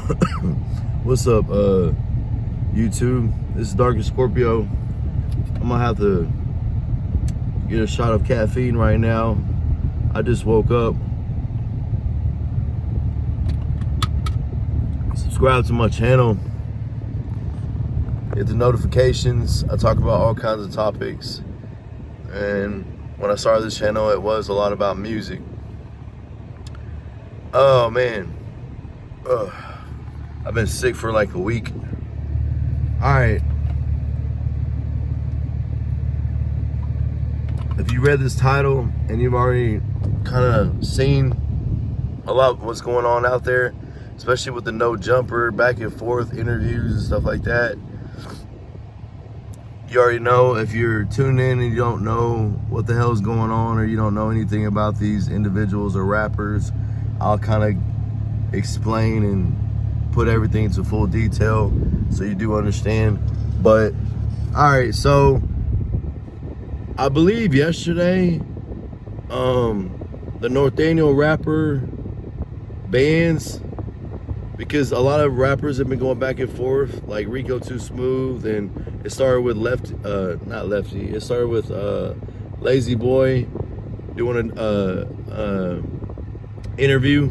What's up, YouTube? This is Darkest Scorpio. I'm gonna have to get a shot of caffeine right now. I just woke up. Subscribe to my channel. Hit the notifications. I talk about all kinds of topics. And when I started this channel, it was a lot about music. Oh man. I've been sick for like a week. All right. If you read this title and you've already kind of seen a lot of what's going on out there, especially with the no jumper, back and forth interviews and stuff like that, you already know. If you're tuned in and you don't know what the hell's going on, or you don't know anything about these individuals or rappers, I'll kind of explain and put everything into full detail so you do understand. But all right, so I believe yesterday the Norteño rapper bans, because a lot of rappers have been going back and forth, like Rico Too Smooth, and it started with it started with Lazy Boy doing an interview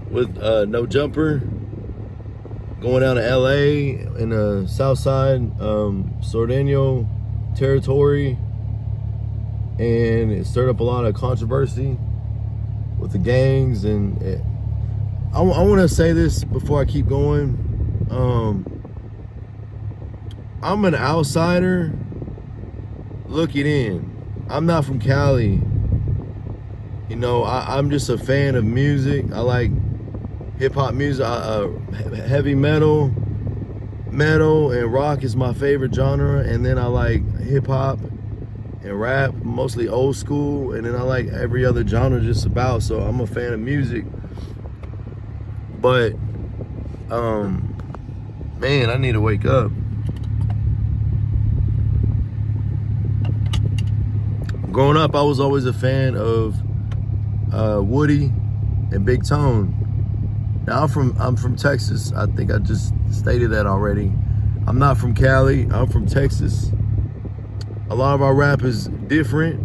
with No Jumper, going down to LA in the south side, Sureño territory, and it stirred up a lot of controversy with the gangs. And I want to say this before I keep going. I'm an outsider looking in. I'm not from Cali. You know, I'm just a fan of music. I like hip-hop music, heavy metal and rock is my favorite genre, and then I like hip-hop and rap, mostly old school, and then I like every other genre just about. So I'm a fan of music. But man, I need to wake up. Growing up, I was always a fan of Woodie and Big Tone. Now I'm from Texas. I think I just stated that already. I'm not from Cali. I'm from Texas. A lot of our rap is different,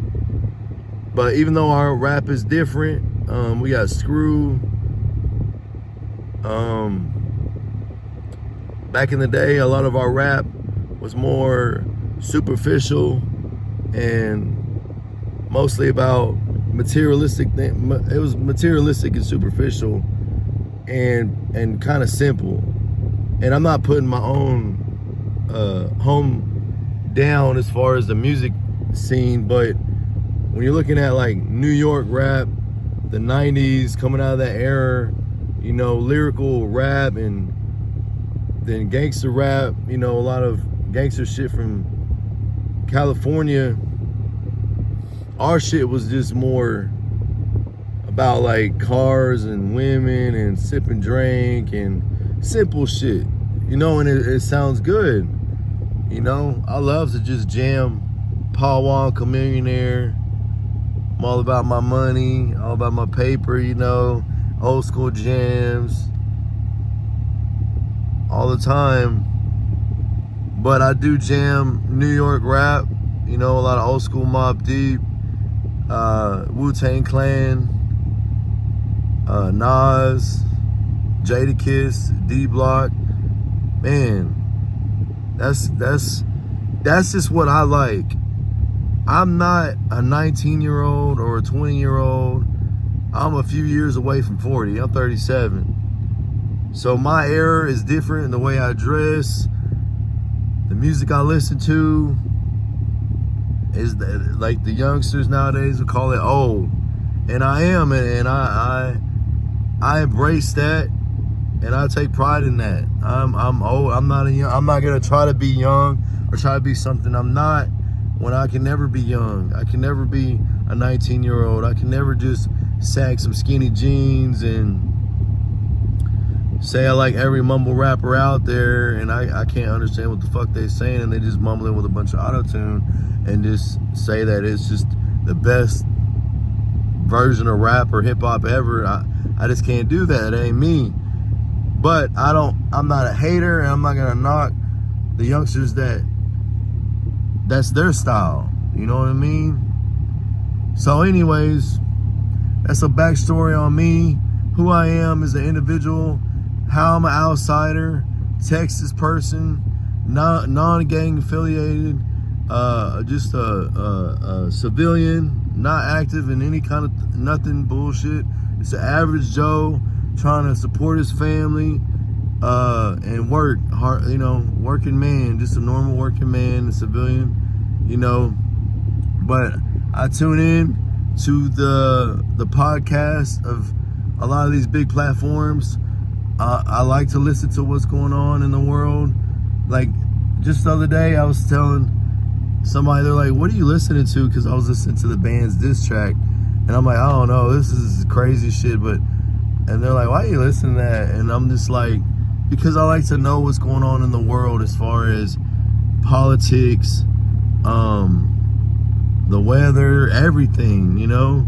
but even though our rap is different, we got Screw. Back in the day, a lot of our rap was more superficial and mostly about materialistic things. It was materialistic and superficial and kind of simple. And I'm not putting my own home down as far as the music scene, but when you're looking at like New York rap, the 90s, coming out of that era, you know, lyrical rap, and then gangster rap, you know, a lot of gangster shit from California, our shit was just more about like cars and women and sip and drink and simple shit, you know, and it sounds good. You know, I love to just jam Paul Wonka Millionaire. I'm all about my money, all about my paper, you know, old school jams all the time. But I do jam New York rap, you know, a lot of old school Mobb Deep, Wu-Tang Clan, Nas, Jadakiss, D-Block. Man, that's just what I like. I'm not a 19-year-old or a 20-year-old. I'm a few years away from 40. I'm 37. So my era is different in the way I dress. The music I listen to is like the youngsters nowadays would call it old. And I am, and I embrace that, and I take pride in that. I'm old. I'm not gonna try to be young or try to be something I'm not, when I can never be young. I can never be a 19-year-old. I can never just sag some skinny jeans and say I like every mumble rapper out there, and I can't understand what the fuck they saying, and they just mumbling with a bunch of auto-tune and just say that it's just the best version of rap or hip-hop ever. I just can't do that. It ain't me. But I'm not a hater, and I'm not gonna knock the youngsters that's their style. You know what I mean? So anyways, that's a backstory on me, who I am as an individual, how I'm an outsider, Texas person, non-gang affiliated, just a civilian, not active in any kind of nothing bullshit. It's an average Joe trying to support his family and work hard, you know, working man, just a normal working man, a civilian, you know. But I tune in to the podcast of a lot of these big platforms. I like to listen to what's going on in the world. Like just the other day, I was telling somebody, they're like, "What are you listening to?" Because I was listening to the band's diss track, and I'm like, "I don't know, this is crazy shit." But and they're like, "Why are you listening to that?" And I'm just like, because I like to know what's going on in the world as far as politics, the weather, everything, you know,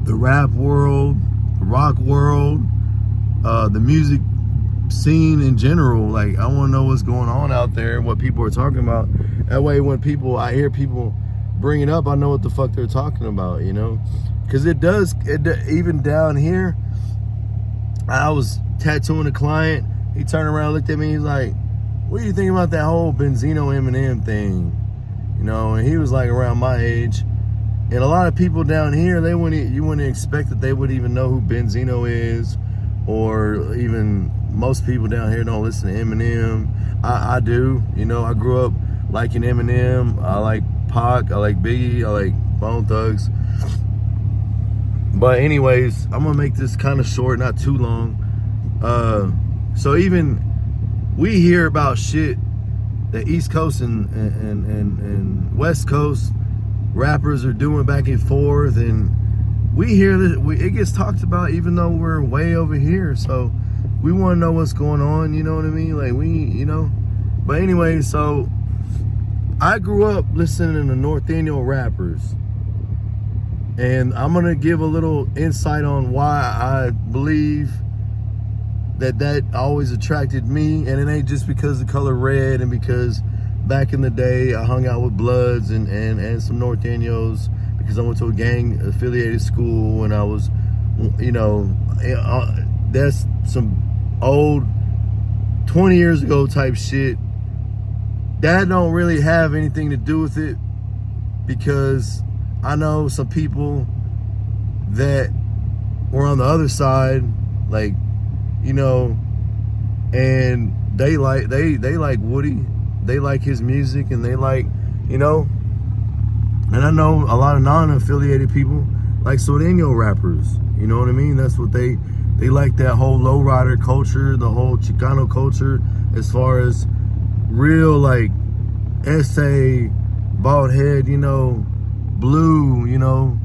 the rap world, the rock world, the music scene in general. Like, I want to know what's going on out there, what people are talking about. That way, when I hear people bring it up, I know what the fuck they're talking about, you know? Because even down here, I was tattooing a client. He turned around, looked at me, he's like, "What do you think about that whole Benzino Eminem thing?" You know, and he was like around my age. And a lot of people down here, you wouldn't expect that they would even know who Benzino is, or even most people down here don't listen to Eminem. I do, you know. I grew up liking Eminem. I like Pac. I like Biggie. I like Bone Thugs. But anyways, I'm gonna make this kind of short, not too long. So even we hear about shit the East Coast and West Coast rappers are doing back and forth, and we hear that it gets talked about even though we're way over here. So we want to know what's going on, you know what I mean? Like, you know. But anyway, so I grew up listening to Norteño rappers, and I'm gonna give a little insight on why I believe that always attracted me. And it ain't just because the color red, and because back in the day I hung out with Bloods and some Norteños, because I went to a gang affiliated school, and I was, you know, that's some old 20 years ago type shit. That don't really have anything to do with it, because I know some people that were on the other side, like, you know, and they like Woodie, they like his music, and they like, you know, and I know a lot of non-affiliated people like Sureño rappers, you know what I mean? That's what they like, that whole lowrider culture, the whole Chicano culture, as far as real, like, essay, bald head, you know, blue, you know,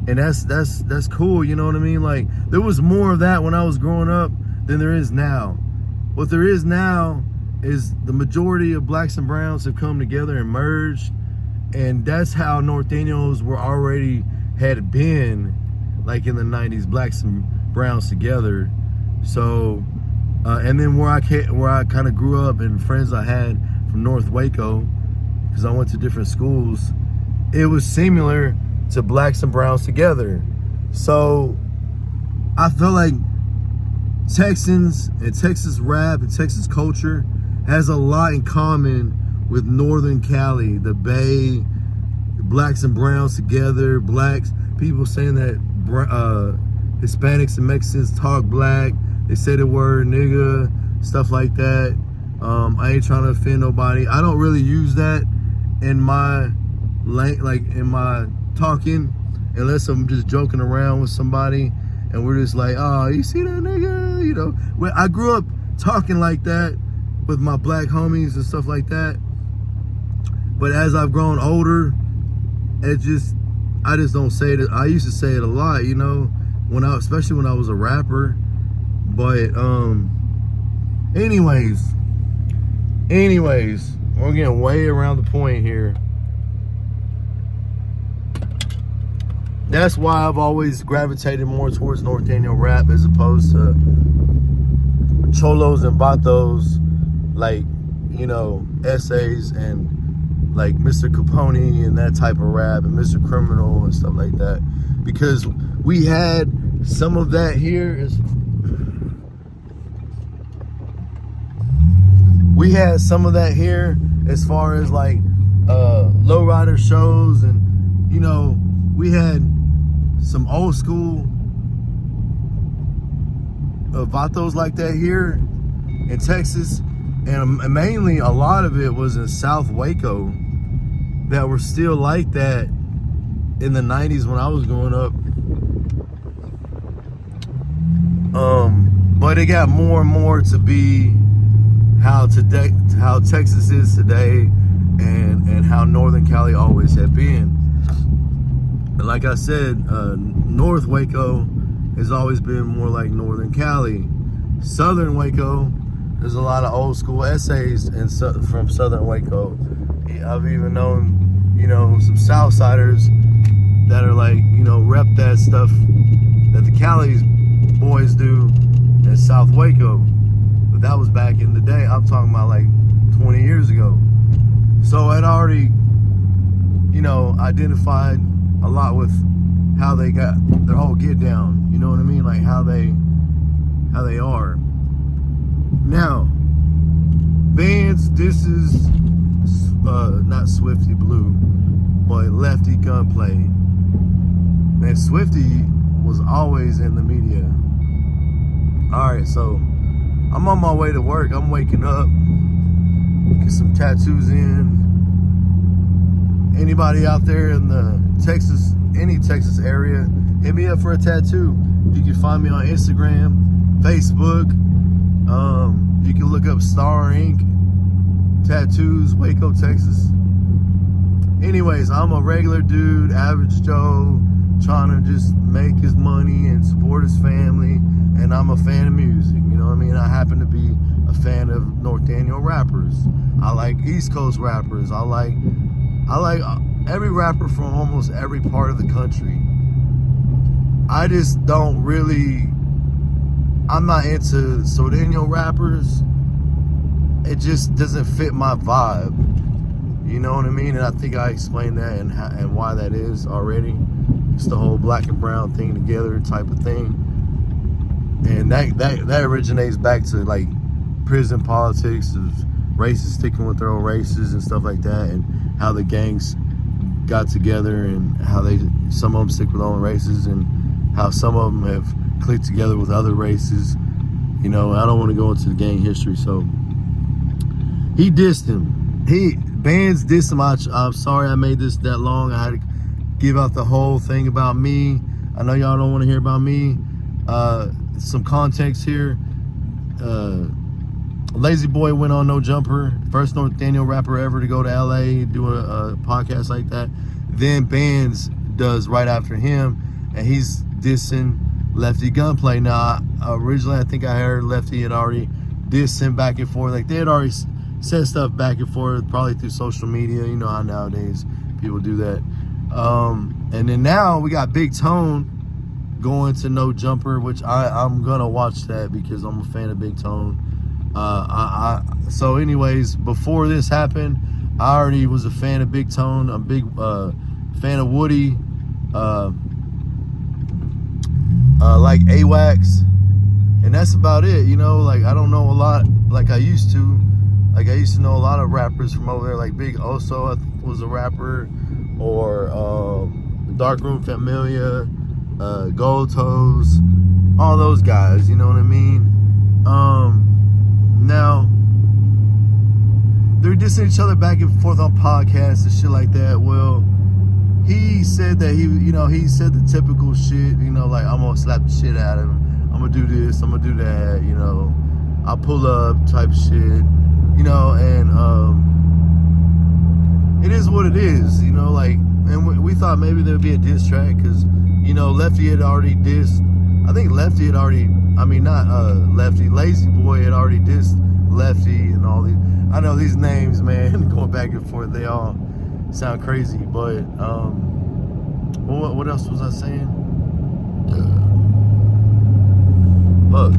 and that's cool, you know what I mean? Like, there was more of that when I was growing up than there is now. What there is now is the majority of blacks and browns have come together and merged, and that's how Norteños had been, like in the 90s, blacks and browns together. So and then where I kind of grew up, and friends I had from North Waco, because I went to different schools, it was similar to blacks and browns together. So I feel like Texans and Texas rap and Texas culture has a lot in common with Northern Cali, the Bay, blacks and browns together, blacks, people saying that Hispanics and Mexicans talk black, they say the word nigga, stuff like that. I ain't trying to offend nobody. I don't really use that in my in my talking, unless I'm just joking around with somebody and we're just like, "Oh, you see that nigga?" You know, when I grew up talking like that with my black homies and stuff like that. But as I've grown older, I just don't say it. I used to say it a lot, you know, especially when I was a rapper. But anyways, we're getting way around the point here. That's why I've always gravitated more towards Norteño rap as opposed to cholos and vatos, like, you know, essays and like Mr. Capone and that type of rap and Mr. Criminal and stuff like that, because we had some of that here. We had some of that here as far as like lowrider shows, and you know, we had some old school vatos like that here in Texas, and mainly a lot of it was in South Waco that were still like that in the 90s when I was growing up. But it got more and more to be how Texas is today, and how Northern Cali always had been. And like I said, North Waco has always been more like Northern Cali. Southern Waco, there's a lot of old school essays from Southern Waco. I've even known, you know, some Southsiders that are like, you know, rep that stuff that the Cali boys do in South Waco. But that was back in the day. I'm talking about like 20 years ago. So I'd already, you know, identified a lot with how they got their whole get down. You know what I mean? Like how they are. Now, bands, this is not Swifty Blue, but Lefty Gunplay. Man, Swifty was always in the media. Alright, so I'm on my way to work. I'm waking up, get some tattoos in. Anybody out there in the any Texas area, hit me up for a tattoo. You can find me on Instagram, Facebook. You can look up Star Ink Tattoos, Waco, Texas. Anyways, I'm a regular dude, average Joe, trying to just make his money and support his family. And I'm a fan of music, you know what I mean? I happen to be a fan of Norteño rappers. I like East Coast rappers. I like every rapper from almost every part of the country. I just don't really, I'm not into Sureño rappers. It just doesn't fit my vibe. You know what I mean? And I think I explained that and why that is already. It's the whole black and brown thing together type of thing. And that originates back to like prison politics of races sticking with their own races and stuff like that, and how the gangs got together, and how some of them stick with their own races, and how some of them have clicked together with other races. You know, I don't want to go into the gang history. So he dissed him. Bands dissed him. I'm sorry I made this that long. I had to give out the whole thing about me. I know y'all don't want to hear about me. Some context here. Lazy Boy went on No Jumper, first Norteño rapper ever to go to LA, do a podcast like that. Then Bands does right after him, and he's dissing Lefty Gunplay. Now, originally I think I heard Lefty had already dissed him back and forth. Like they had already said stuff back and forth, probably through social media. You know how nowadays people do that. And then now we got Big Tone going to No Jumper, which I'm gonna watch that because I'm a fan of Big Tone. So anyways, before this happened, I already was a fan of Big Tone. I'm a big fan of Woodie, like AWACS, and that's about it. You know, like I don't know a lot like I used to. Like I used to know a lot of rappers from over there, like Big Oso I think was a rapper, or Darkroom Familia, Gold Toes, all those guys, you know what I mean? Now, they're dissing each other back and forth on podcasts and shit like that. Well, he said that he said the typical shit, you know, like I'm gonna slap the shit out of him, I'm gonna do this, I'm gonna do that, you know, I'll pull up type shit, you know, and it is what it is, you know, like, and we thought maybe there'd be a diss track, because, you know, Lefty had already dissed, I think Lefty had already, Lefty, Lazy Boy had already dissed Lefty and all these, I know these names, man, going back and forth, they all sound crazy, but, what else was I saying? Fuck.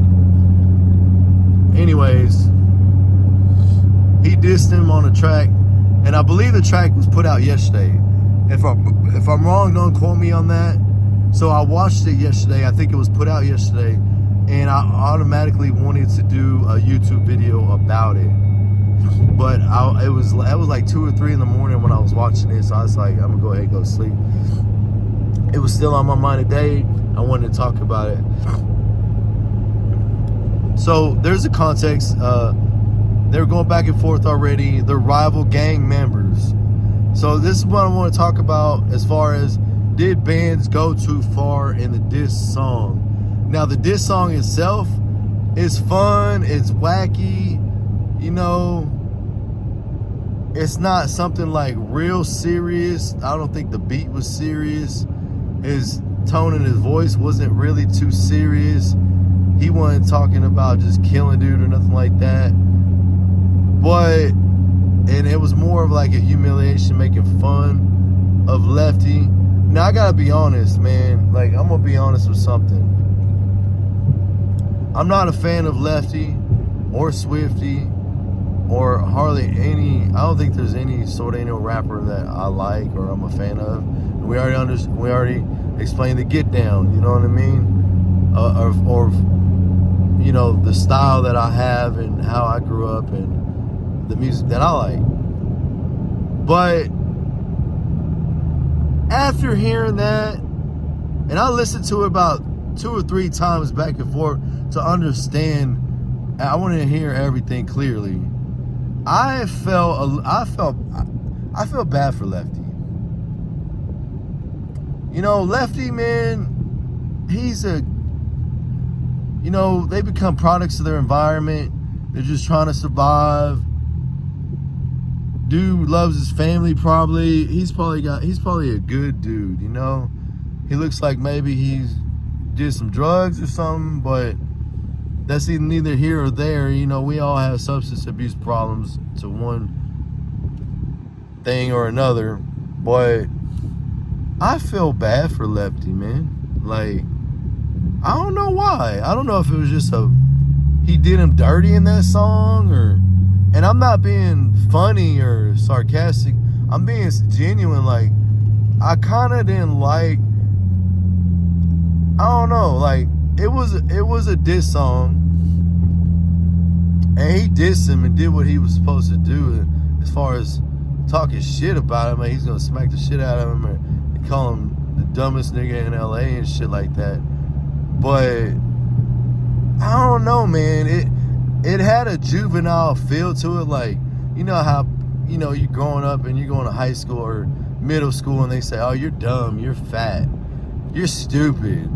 track, and I believe the track was put out yesterday. If I'm wrong, don't quote me on that. So I watched it yesterday. I think it was put out yesterday, and I automatically wanted to do a YouTube video about it. But it was like 2 or 3 in the morning when I was watching it, so I was like, I'm gonna go ahead and go to sleep. It was still on my mind today. I wanted to talk about it. So there's a context. They're going back and forth already. They're rival gang members. So this is what I want to talk about as far as, did bands go too far in the diss song? Now, the diss song itself is fun, it's wacky, you know, it's not something like real serious. I don't think the beat was serious. His tone in his voice wasn't really too serious. He wasn't talking about just killing dude or nothing like that. But, and it was more of like a humiliation, making fun of Lefty. Now, I gotta be honest, man. Like, I'm gonna be honest with something. I'm not a fan of Lefty or Swifty or hardly any. I don't think there's any Sureño rapper that I like or I'm a fan of. We already explained the Get Down. You know what I mean? Or you know, the style that I have and how I grew up and the music that I like. But after hearing that, and I listened to it about 2 or 3 times back and forth to understand, I wanted to hear everything clearly. I felt bad for Lefty. You know, Lefty, man, you know, they become products of their environment. They're just trying to survive. Dude loves his family probably. He's probably a good dude, you know? He looks like maybe he's did some drugs or something, but that's neither here or there. You know, we all have substance abuse problems to one thing or another. But I feel bad for Lefty, man. Like, I don't know why. I don't know if it was just he did him dirty in that song, or, and I'm not being funny or sarcastic. I'm being genuine. Like, I kind of didn't like, I don't know, like, it was a diss song, and he dissed him and did what he was supposed to do as far as talking shit about him. Like, he's gonna smack the shit out of him or call him the dumbest nigga in LA and shit like that. But I don't know, man. It had a juvenile feel to it. Like, you know how, you know, you're growing up and you're going to high school or middle school and they say, oh, you're dumb, you're fat, you're stupid,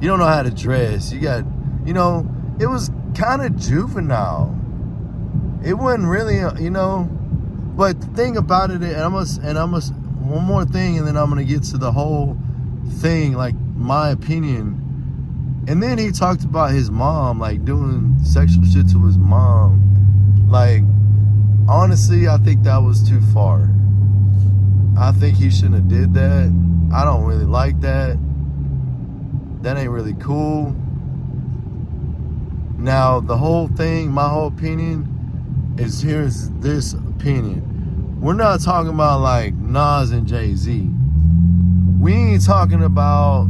you don't know how to dress, you got, you know, it was kind of juvenile. It wasn't really, you know, but the thing about it, and I must, one more thing, and then I'm going to get to the whole thing, like my opinion. And then he talked about his mom, like doing sexual shit to his mom. Like, honestly, I think that was too far. I think he shouldn't have did that. I don't really like that. That ain't really cool. Now, the whole thing, my whole opinion is, here's this opinion. We're not talking about like Nas and Jay-Z. We ain't talking about,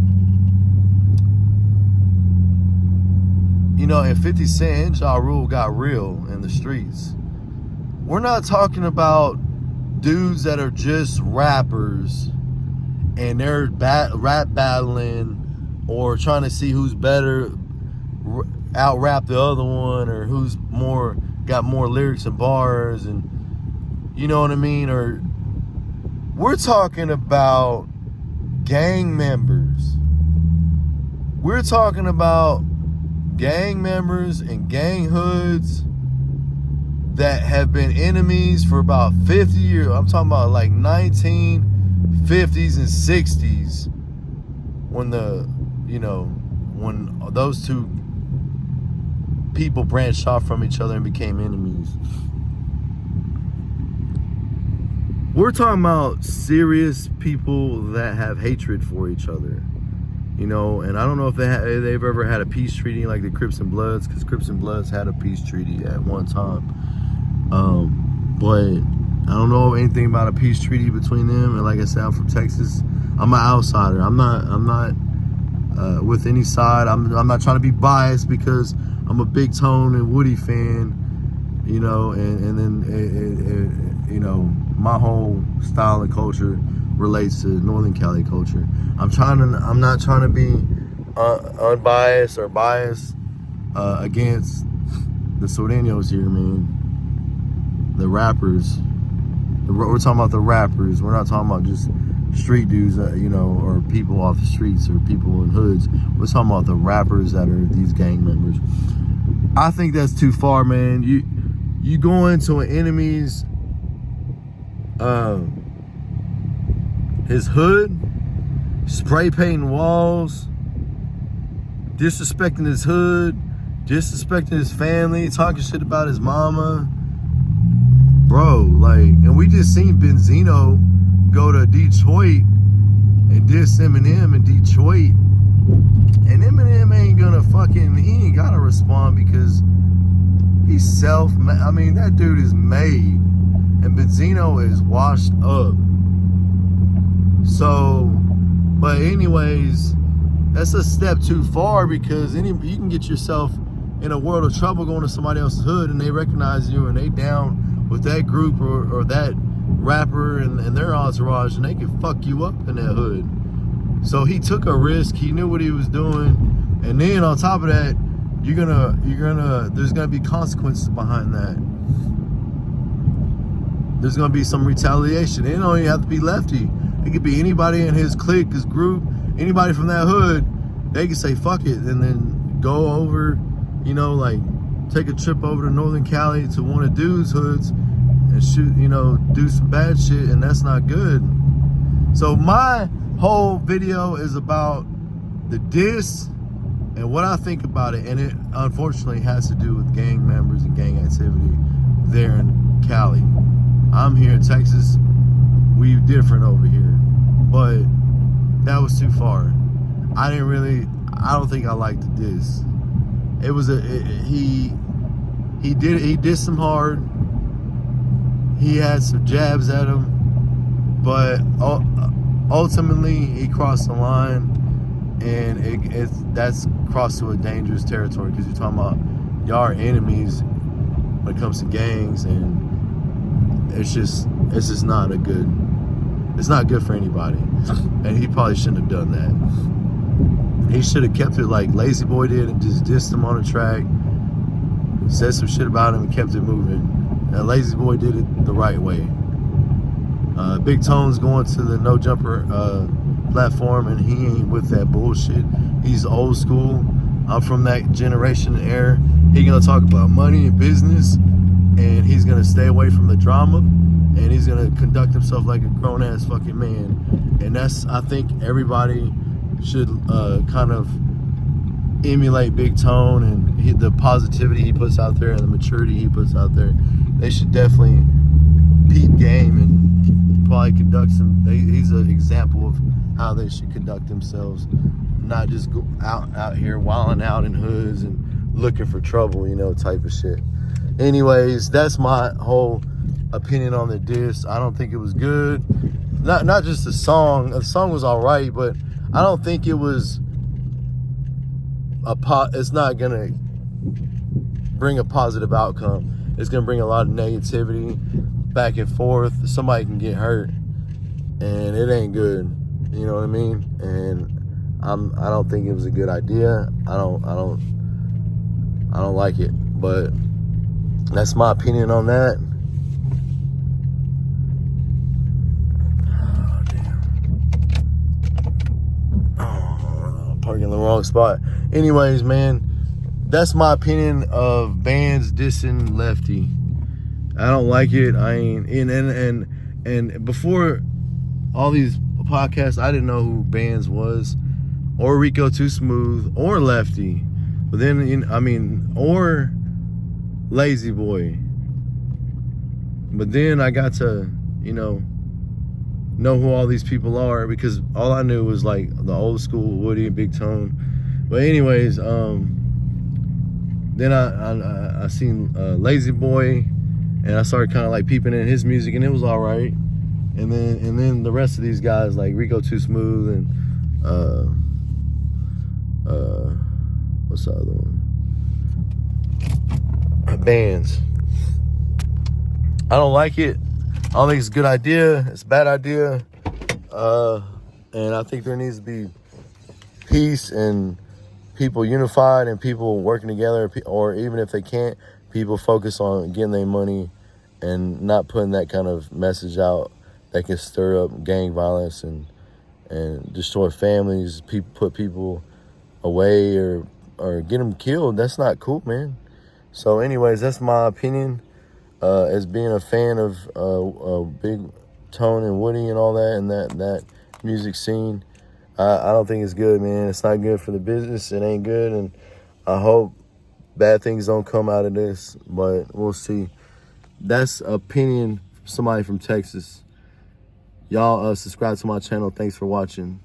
you know, and 50 Cent and Ja Rule got real in the streets. We're not talking about dudes that are just rappers and they're rap battling or trying to see who's better, out-rap the other one, or who's got more lyrics and bars, and you know what I mean? Or we're talking about gang members. We're talking about gang members and gang hoods that have been enemies for about 50 years. I'm talking about like 1950s and 60s when when those two people branched off from each other and became enemies. We're talking about serious people that have hatred for each other, you know. And I don't know if they've ever had a peace treaty like the Crips and Bloods, because Crips and Bloods had a peace treaty at one time. But I don't know anything about a peace treaty between them. And like I said, I'm from Texas. I'm an outsider. I'm not with any side. I'm not trying to be biased because I'm a Big Tone and Woodie fan, you know, and then you know, my whole style and culture relates to Northern Cali culture. I'm not trying to be unbiased or biased against the Sureños here, man. The rappers. We're talking about the rappers. We're not talking about just street dudes, you know, or people off the streets or people in hoods. We're talking about the rappers that are these gang members. I think that's too far, man. You go into an enemy's his hood, spray painting walls, disrespecting his hood, disrespecting his family, talking shit about his mama. Bro, like, and we just seen Benzino go to Detroit and diss Eminem in Detroit. And Eminem ain't gonna he ain't gotta respond because he's I mean, that dude is made. And Benzino is washed up. So, but anyways, that's a step too far because you can get yourself in a world of trouble going to somebody else's hood and they recognize you and they down with that group or that rapper and their entourage and they can fuck you up in that hood. So he took a risk. He knew what he was doing. And then on top of that, there's gonna be consequences behind that. There's gonna be some retaliation. It don't even have to be Lefty. It could be anybody in his clique, his group, anybody from that hood. They can say fuck it and then go over, you know, like take a trip over to Northern Cali to one of dude's hoods and shoot, you know, do some bad shit, and that's not good. So my whole video is about the diss and what I think about it, and it unfortunately has to do with gang members and gang activity there in Cali. I'm here in Texas. We different over here, but that was too far. I don't think I liked the diss. It was he dissed him hard. He had some jabs at him, but ultimately he crossed the line, and that's crossed to a dangerous territory because you're talking about y'all are enemies when it comes to gangs, and it's just not it's not good for anybody. And he probably shouldn't have done that. He should have kept it like Lazy Boy did and just dissed him on the track, said some shit about him and kept it moving. And Lazy Boy did it the right way. Big Tone's going to the No Jumper platform, and he ain't with that bullshit. He's old school. I'm from that generation era. He gonna talk about money and business, and he's gonna stay away from the drama, and he's gonna conduct himself like a grown-ass fucking man. And I think everybody should kind of emulate Big Tone and the positivity he puts out there and the maturity he puts out there. They should definitely peep game and probably conduct he's an example of how they should conduct themselves, not just go out here wilding out in hoods and looking for trouble, you know, type of shit. Anyways, that's my whole opinion on the diss. I don't think it was good. Not just the song. The song was all right, but I don't think it was it's not gonna bring a positive outcome. It's gonna bring a lot of negativity back and forth. Somebody can get hurt, and it ain't good. You know what I mean? And I don't think it was a good idea. I don't like it. But that's my opinion on that. Oh, damn. Oh, parking in the wrong spot. Anyways, man, that's my opinion of bands dissing Lefty. I don't like it. I ain't and before all these podcasts, I didn't know who Bands was, or Rico Too Smooth, or Lefty. But then, or Lazy Boy. But then I got to, know who all these people are, because all I knew was like the old school Woodie and Big Tone. But anyways, then I seen Lazy Boy and I started kind of like peeping in his music, and it was all right. And then the rest of these guys like Rico Too Smooth and what's the other one? Bands. I don't like it. I don't think it's a good idea. It's a bad idea. And I think there needs to be peace and people unified and people working together, or even if they can't, people focus on getting their money and not putting that kind of message out that can stir up gang violence and destroy families, put people away or get them killed. That's not cool, man. So anyways, that's my opinion as being a fan of Big Tone and Woodie and all that, and that music scene. I don't think it's good, man. It's not good for the business. It ain't good, and I hope bad things don't come out of this, but we'll see. That's opinion from somebody from Texas. Y'all subscribe to my channel. Thanks for watching.